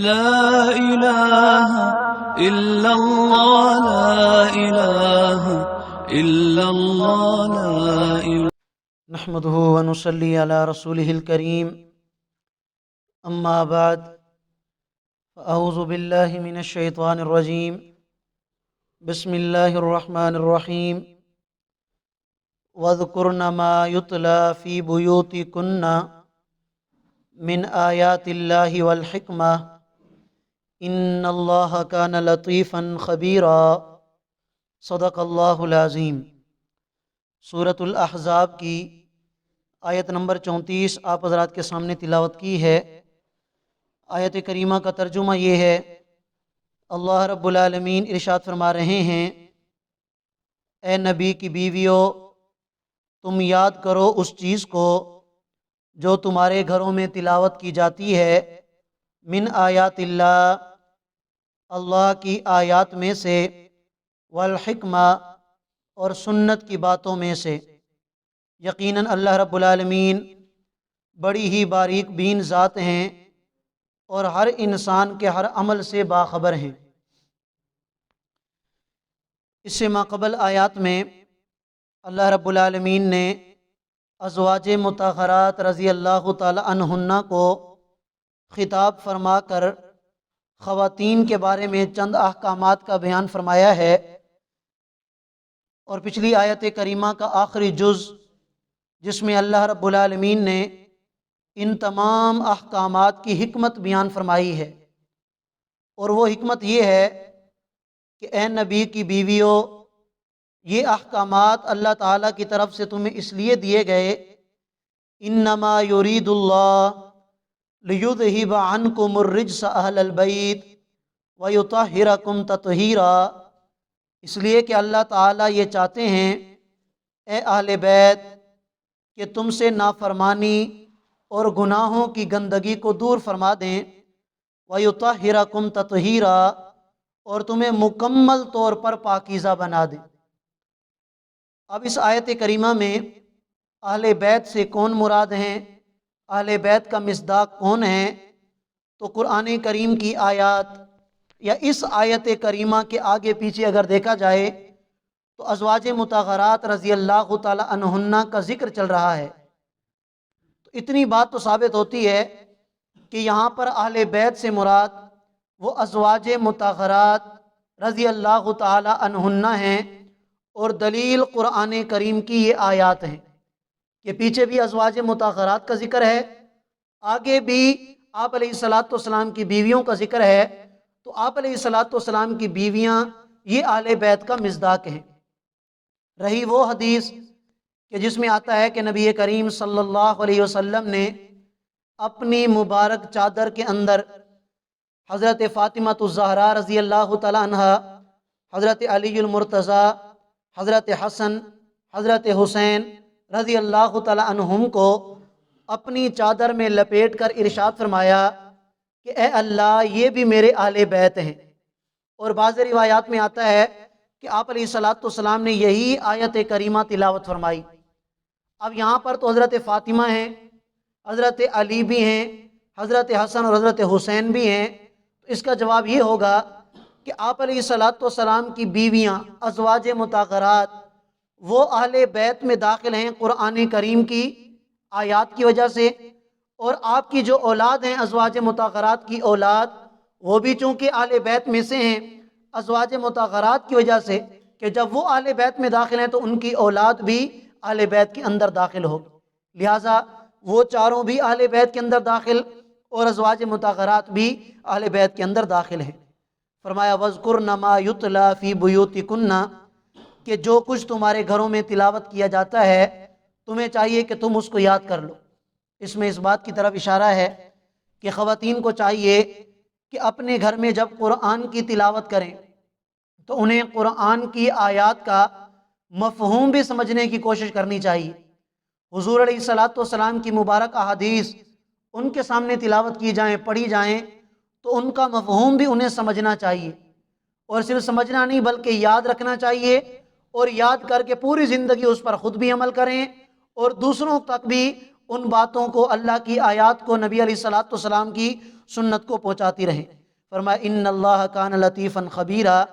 لا إله إلا الله لا إله إلا الله لا إله نحمده ونصلي على رسوله الكريم اما بعد فاعوذ بالله من الشيطان الرجيم بسم الله الرحمن الرحيم واذكرن ما يتلى في بيوتكن من آيات الله والحكمة ان اللہ کان لطیفا خبیرا صدق اللہ العظیم۔ سورۃ الاحزاب کی آیت نمبر 34 آپ حضرات کے سامنے تلاوت کی ہے۔ آیت کریمہ کا ترجمہ یہ ہے، اللہ رب العالمین ارشاد فرما رہے ہیں، اے نبی کی بیویوں، تم یاد کرو اس چیز کو جو تمہارے گھروں میں تلاوت کی جاتی ہے، من آیات اللہ، اللہ کی آیات میں سے، والحکمہ، اور سنت کی باتوں میں سے۔ یقیناً اللہ رب العالمین بڑی ہی باریک بین ذات ہیں اور ہر انسان کے ہر عمل سے باخبر ہیں۔ اس سے ماقبل آیات میں اللہ رب العالمین نے ازواج مطہرات رضی اللہ تعالی عنہن کو خطاب فرما کر خواتین کے بارے میں چند احکامات کا بیان فرمایا ہے، اور پچھلی آیت کریمہ کا آخری جز جس میں اللہ رب العالمین نے ان تمام احکامات کی حکمت بیان فرمائی ہے، اور وہ حکمت یہ ہے کہ اے نبی کی بیویوں، یہ احکامات اللہ تعالیٰ کی طرف سے تمہیں اس لیے دیے گئے، انما یرید اللہ لیذہب عنکم الرجس اہل البیت ویطہرکم تطہیرا، اس لیے کہ اللہ تعالیٰ یہ چاہتے ہیں اے اہل بیت کہ تم سے نافرمانی اور گناہوں کی گندگی کو دور فرما دیں، ویطہرکم تطہیرا، اور تمہیں مکمل طور پر پاکیزہ بنا دیں۔ اب اس آیت کریمہ میں اہل بیت سے کون مراد ہیں، اہل بیت کا مصداق کون ہیں؟ تو قرآن کریم کی آیات یا اس آیت کریمہ کے آگے پیچھے اگر دیکھا جائے تو ازواج مطہرات رضی اللہ تعالی عنہن کا ذکر چل رہا ہے، تو اتنی بات تو ثابت ہوتی ہے کہ یہاں پر اہل بیت سے مراد وہ ازواج مطہرات رضی اللہ تعالی عنہن ہیں، اور دلیل قرآن کریم کی یہ آیات ہیں کہ پیچھے بھی ازواج مطہرات کا ذکر ہے، آگے بھی آپ علیہ الصلاۃ والسلام کی بیویوں کا ذکر ہے، تو آپ علیہ الصلاۃ والسلام کی بیویاں یہ اہل بیت کا مصداق ہیں۔ رہی وہ حدیث کہ جس میں آتا ہے کہ نبی کریم صلی اللہ علیہ وسلم نے اپنی مبارک چادر کے اندر حضرت فاطمہ الزہرا رضی اللہ تعالی عنہا، حضرت علی المرتضیٰ، حضرت حسن، حضرت حسین رضی اللہ تعالی عنہم کو اپنی چادر میں لپیٹ کر ارشاد فرمایا کہ اے اللہ یہ بھی میرے اہل بیت ہیں، اور بعض روایات میں آتا ہے کہ آپ علیہ الصلاۃ والسلام نے یہی آیت کریمہ تلاوت فرمائی۔ اب یہاں پر تو حضرت فاطمہ ہیں، حضرت علی بھی ہیں، حضرت حسن اور حضرت حسین بھی ہیں، تو اس کا جواب یہ ہوگا کہ آپ علیہ الصلاۃ والسلام کی بیویاں ازواج مطہرات وہ اہل بیت میں داخل ہیں قرآن کریم کی آیات کی وجہ سے، اور آپ کی جو اولاد ہیں ازواج مطہرات کی اولاد وہ بھی چونکہ اہل بیت میں سے ہیں ازواج مطہرات کی وجہ سے، کہ جب وہ اہل بیت میں داخل ہیں تو ان کی اولاد بھی اہل بیت کے اندر داخل ہوگی، لہٰذا وہ چاروں بھی اہل بیت کے اندر داخل اور ازواج مطہرات بھی اہل بیت کے اندر داخل ہیں۔ فرمایا وَاذْكُرْنَ مَا يُتْلَى فِي بُيُوتِكُنَّ، کہ جو کچھ تمہارے گھروں میں تلاوت کیا جاتا ہے تمہیں چاہیے کہ تم اس کو یاد کر لو۔ اس میں اس بات کی طرف اشارہ ہے کہ خواتین کو چاہیے کہ اپنے گھر میں جب قرآن کی تلاوت کریں تو انہیں قرآن کی آیات کا مفہوم بھی سمجھنے کی کوشش کرنی چاہیے۔ حضور علیہ الصلاۃ والسلام کی مبارک احادیث ان کے سامنے تلاوت کی جائیں، پڑھی جائیں، تو ان کا مفہوم بھی انہیں سمجھنا چاہیے، اور صرف سمجھنا نہیں بلکہ یاد رکھنا چاہیے، اور یاد کر کے پوری زندگی اس پر خود بھی عمل کریں اور دوسروں تک بھی ان باتوں کو، اللہ کی آیات کو، نبی علیہ الصلوۃ والسلام کی سنت کو پہنچاتی رہیں۔ فرمایا ان اللہ کان لطیفا خبیرا،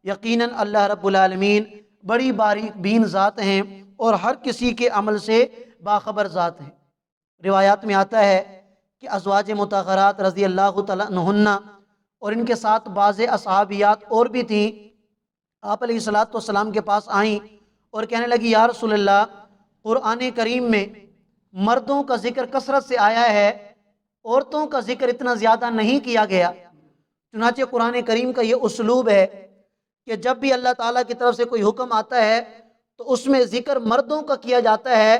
یقیناً اللہ رب العالمین بڑی باریک بین ذات ہیں اور ہر کسی کے عمل سے باخبر ذات ہیں۔ روایات میں آتا ہے کہ ازواج مطہرات رضی اللہ تعالیٰ عنہن اور ان کے ساتھ بعض اصحابیات اور بھی تھیں، آپ علیہ الصلوۃ والسلام کے پاس آئیں اور کہنے لگی یا رسول اللہ، قرآن کریم میں مردوں کا ذکر کثرت سے آیا ہے، عورتوں کا ذکر اتنا زیادہ نہیں کیا گیا۔ چنانچہ قرآن کریم کا یہ اسلوب ہے کہ جب بھی اللہ تعالیٰ کی طرف سے کوئی حکم آتا ہے تو اس میں ذکر مردوں کا کیا جاتا ہے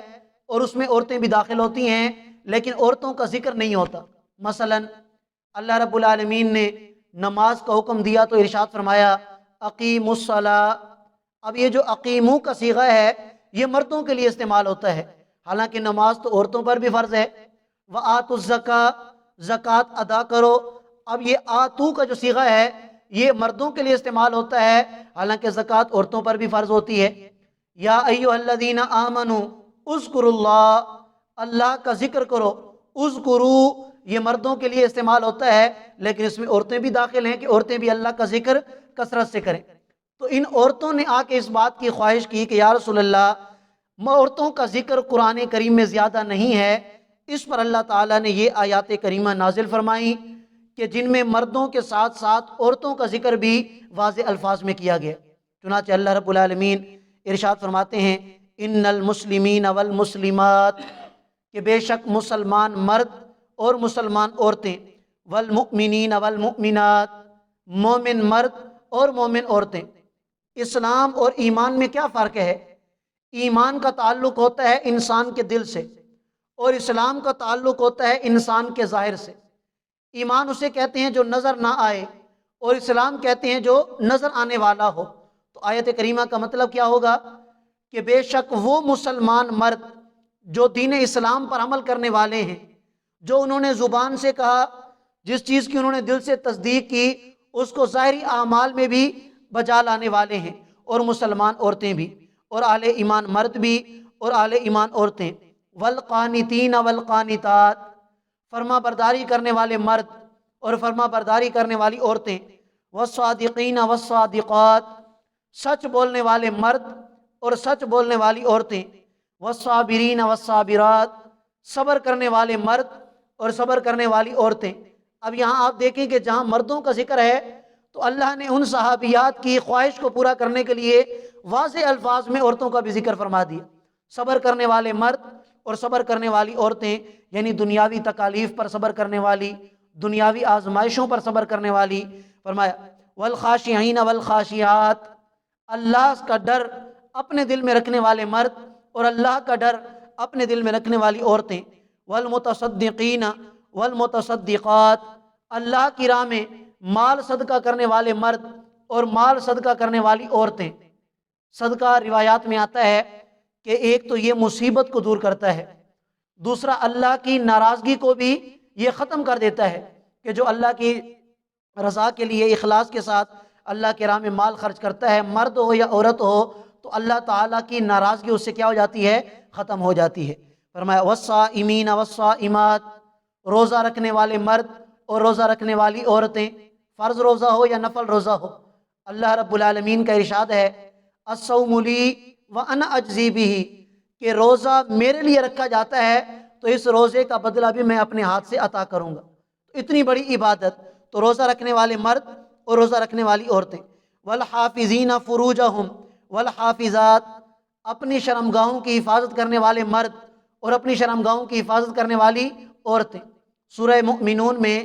اور اس میں عورتیں بھی داخل ہوتی ہیں، لیکن عورتوں کا ذکر نہیں ہوتا۔ مثلا اللہ رب العالمین نے نماز کا حکم دیا تو ارشاد فرمایا اقیموا الصلاۃ۔ اب یہ جو اقیمو کا صیغہ ہے یہ مردوں کے لیے استعمال ہوتا ہے، حالانکہ نماز تو عورتوں پر بھی فرض ہے۔ وآتوا الزکاۃ، زکوٰۃ ادا کرو۔ اب یہ آتو کا جو صیغہ ہے یہ مردوں کے لیے استعمال ہوتا ہے، حالانکہ زکوٰۃ عورتوں پر بھی فرض ہوتی ہے۔ یا ایھا الذین آمنوا اذکروا اللہ، اللہ کا ذکر کرو۔ اذکروا یہ مردوں کے لیے استعمال ہوتا ہے، لیکن اس میں عورتیں بھی داخل ہیں کہ عورتیں بھی اللہ کا ذکر کثرت سے کریں۔ تو ان عورتوں نے آ کے اس بات کی خواہش کی کہ یا رسول اللہ، عورتوں کا ذکر قرآن کریم میں زیادہ نہیں ہے۔ اس پر اللہ تعالیٰ نے یہ آیات کریمہ نازل فرمائیں کہ جن میں مردوں کے ساتھ ساتھ عورتوں کا ذکر بھی واضح الفاظ میں کیا گیا۔ چنانچہ اللہ رب العالمین ارشاد فرماتے ہیں ان المسلمین والمسلمات، کہ بے شک مسلمان مرد اور مسلمان عورتیں، والمؤمنین والمؤمنات، مومن مرد اور مومن عورتیں۔ اسلام اور ایمان میں کیا فرق ہے؟ ایمان کا تعلق ہوتا ہے انسان کے دل سے اور اسلام کا تعلق ہوتا ہے انسان کے ظاہر سے۔ ایمان اسے کہتے ہیں جو نظر نہ آئے اور اسلام کہتے ہیں جو نظر آنے والا ہو۔ تو آیت کریمہ کا مطلب کیا ہوگا کہ بے شک وہ مسلمان مرد جو دین اسلام پر عمل کرنے والے ہیں، جو انہوں نے زبان سے کہا، جس چیز کی انہوں نے دل سے تصدیق کی، اس کو ظاہری اعمال میں بھی بجا لانے والے ہیں، اور مسلمان عورتیں بھی، اور اہل ایمان مرد بھی اور اہل ایمان عورتیں۔ والقانتین والقانتات، فرما برداری کرنے والے مرد اور فرما برداری کرنے والی عورتیں۔ والصادقین والصادقات، سچ بولنے والے مرد اور سچ بولنے والی عورتیں۔ والصابرین والصابرات، صبر کرنے والے مرد اور صبر کرنے والی عورتیں۔ اب یہاں آپ دیکھیں کہ جہاں مردوں کا ذکر ہے تو اللہ نے ان صحابیات کی خواہش کو پورا کرنے کے لیے واضح الفاظ میں عورتوں کا بھی ذکر فرما دیا۔ صبر کرنے والے مرد اور صبر کرنے والی عورتیں، یعنی دنیاوی تکالیف پر صبر کرنے والی، دنیاوی آزمائشوں پر صبر کرنے والی۔ فرمایا والخاشعین والخاشعات، اللہ کا ڈر اپنے دل میں رکھنے والے مرد اور اللہ کا ڈر اپنے دل میں رکھنے والی عورتیں۔ والمتصدقین والمتصدقات، اللہ کی راہ میں مال صدقہ کرنے والے مرد اور مال صدقہ کرنے والی عورتیں۔ صدقہ روایات میں آتا ہے کہ ایک تو یہ مصیبت کو دور کرتا ہے، دوسرا اللہ کی ناراضگی کو بھی یہ ختم کر دیتا ہے کہ جو اللہ کی رضا کے لیے اخلاص کے ساتھ اللہ کے راہ میں مال خرچ کرتا ہے، مرد ہو یا عورت ہو، تو اللہ تعالیٰ کی ناراضگی اس سے کیا ہو جاتی ہے؟ ختم ہو جاتی ہے۔ فرمایا والصائمین والصائمات، روزہ رکھنے والے مرد اور روزہ رکھنے والی عورتیں، فرض روزہ ہو یا نفل روزہ ہو۔ اللہ رب العالمین کا ارشاد ہے الصوم لی وانا اجزی بہ، کہ روزہ میرے لیے رکھا جاتا ہے تو اس روزے کا بدلہ بھی میں اپنے ہاتھ سے عطا کروں گا۔ اتنی بڑی عبادت، تو روزہ رکھنے والے مرد اور روزہ رکھنے والی عورتیں۔ والحافظین فروجہم والحافظات، اپنی شرمگاہوں کی حفاظت کرنے والے مرد اور اپنی شرمگاہوں کی حفاظت کرنے والی عورتیں۔ سورہ مؤمنون میں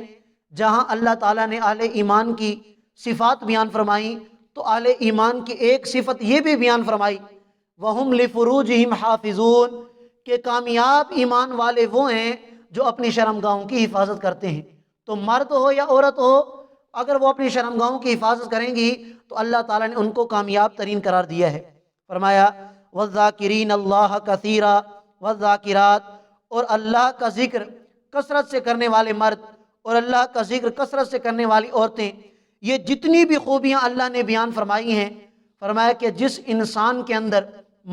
جہاں اللہ تعالیٰ نے اہل ایمان کی صفات بیان فرمائیں تو اہل ایمان کی ایک صفت یہ بھی بیان فرمائی وَهُمْ لِفُرُوجِهِمْ حَافِظُونَ، کہ کامیاب ایمان والے وہ ہیں جو اپنی شرمگاہوں کی حفاظت کرتے ہیں۔ تو مرد ہو یا عورت ہو، اگر وہ اپنی شرمگاہوں کی حفاظت کریں گی تو اللہ تعالیٰ نے ان کو کامیاب ترین قرار دیا ہے۔ فرمایا وَالذَّاكِرِينَ اللَّهَ كَثِيرًا وَالذَّاكِرَاتِ، اور اللہ کا ذکر کثرت سے کرنے والے مرد اور اللہ کا ذکر کثرت سے کرنے والی عورتیں۔ یہ جتنی بھی خوبیاں اللہ نے بیان فرمائی ہیں، فرمایا کہ جس انسان کے اندر،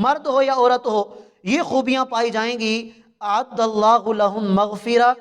مرد ہو یا عورت ہو، یہ خوبیاں پائی جائیں گی، اعد اللہ لہم مغفرہ،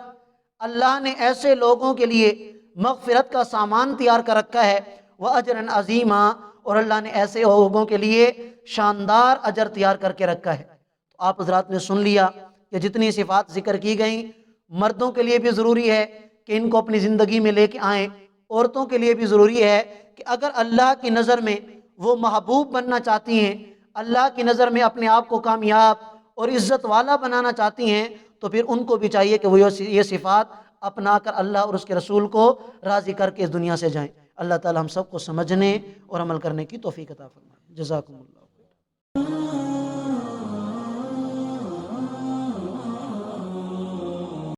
اللہ نے ایسے لوگوں کے لیے مغفرت کا سامان تیار کر رکھا ہے، وَأَجْرًا عَظِيمًا، اور اللہ نے ایسے لوگوں کے لیے شاندار اجر تیار کر کے رکھا ہے۔ تو آپ حضرات نے سن لیا کہ جتنی صفات ذکر کی گئیں مردوں کے لیے بھی ضروری ہے کہ ان کو اپنی زندگی میں لے کے آئیں، عورتوں کے لیے بھی ضروری ہے کہ اگر اللہ کی نظر میں وہ محبوب بننا چاہتی ہیں، اللہ کی نظر میں اپنے آپ کو کامیاب اور عزت والا بنانا چاہتی ہیں، تو پھر ان کو بھی چاہیے کہ وہ یہ صفات اپنا کر اللہ اور اس کے رسول کو راضی کر کے اس دنیا سے جائیں۔ اللہ تعالی ہم سب کو سمجھنے اور عمل کرنے کی توفیق عطا فرمائے۔ جزاکم اللہ۔